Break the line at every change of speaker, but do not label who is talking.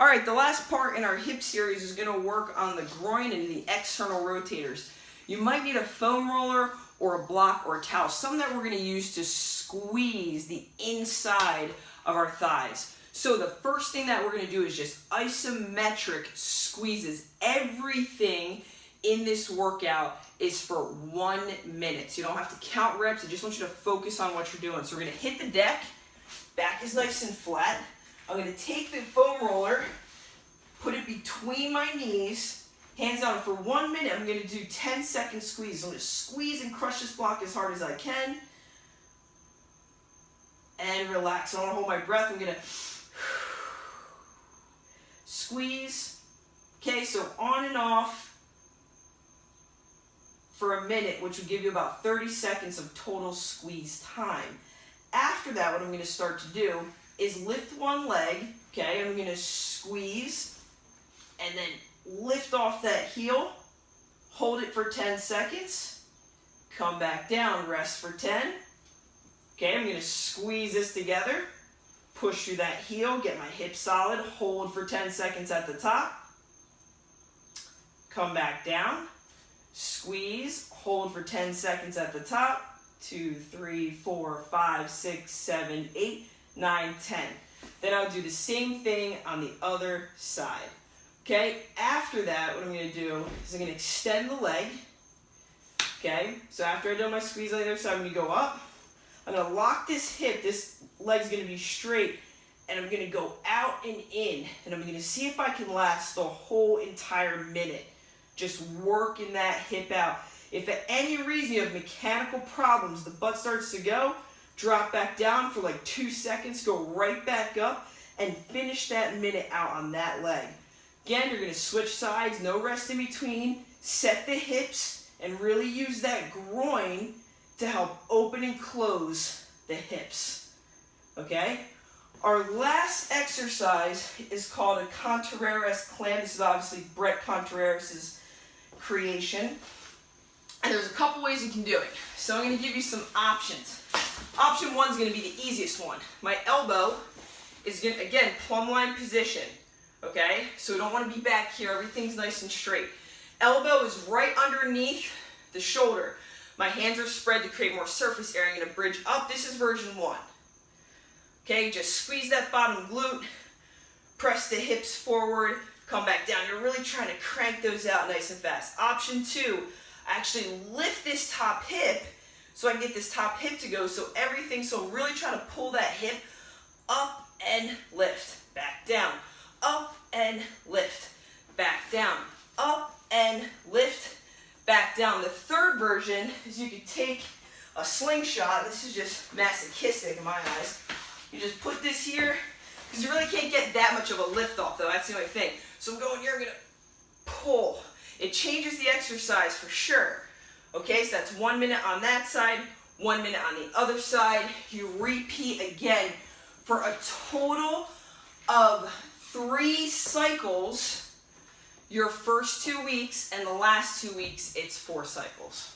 All right, the last part in our hip series is going to work on the groin and the external rotators. You might need a foam roller or a block or a towel, something that we're going to use to squeeze the inside of our thighs. So the first thing that we're going to do is just isometric squeezes. Everything in this workout is for 1 minute. So you don't have to count reps. I just want you to focus on what you're doing. So we're going to hit the deck. Back is nice and flat. I'm going to take the foam roller, put it between my knees, hands down. For 1 minute, I'm going to do 10-second squeeze. I'm going to squeeze and crush this block as hard as I can. And relax. I don't want to hold my breath. I'm going to squeeze. Okay, so on and off for a minute, which will give you about 30 seconds of total squeeze time. After that, what I'm going to start to do is lift one leg, okay, I'm going to squeeze and then lift off that heel, hold it for 10 seconds, come back down, rest for 10. Okay, I'm going to squeeze this together, push through that heel, get my hips solid, hold for 10 seconds at the top, come back down, squeeze, hold for 10 seconds at the top, 2, 3, 4, 5, 6, 7, 8, 9, 10. Then I'll do the same thing on the other side. Okay, after that, what I'm going to do is I'm going to extend the leg. Okay, so after I do my squeeze on the other side, I'm going to go up. I'm going to lock this hip. This leg's going to be straight, and I'm going to go out and in, and I'm going to see if I can last the whole entire minute, just working that hip out. If at any reason you have mechanical problems, the butt starts to go, drop back down for like 2 seconds, go right back up, and finish that minute out on that leg. Again, you're going to switch sides, no rest in between, set the hips, and really use that groin to help open and close the hips. Okay? Our last exercise is called a Contreras clamp. This is obviously Brett Contreras' creation. And there's a couple ways you can do it. So I'm going to give you some options. Option 1 is going to be the easiest one. My elbow is going to, again, plumb line position. Okay? So we don't want to be back here. Everything's nice and straight. Elbow is right underneath the shoulder. My hands are spread to create more surface area. I'm going to bridge up. This is version 1. Okay? Just squeeze that bottom glute. Press the hips forward. Come back down. You're really trying to crank those out nice and fast. Option 2. Actually lift this top hip so I can get this top hip to go. So really try to pull that hip up and lift, back down, up and lift, back down, up and lift, back down. The third version is you could take a slingshot. This is just masochistic in my eyes. You just put this here, because you really can't get that much of a lift off though. That's the only thing. So I'm going here, I'm going to pull. It changes the exercise for sure. Okay, so that's 1 minute on that side, 1 minute on the other side. You repeat again for a total of 3 cycles your first 2 weeks, and the last 2 weeks, it's 4 cycles.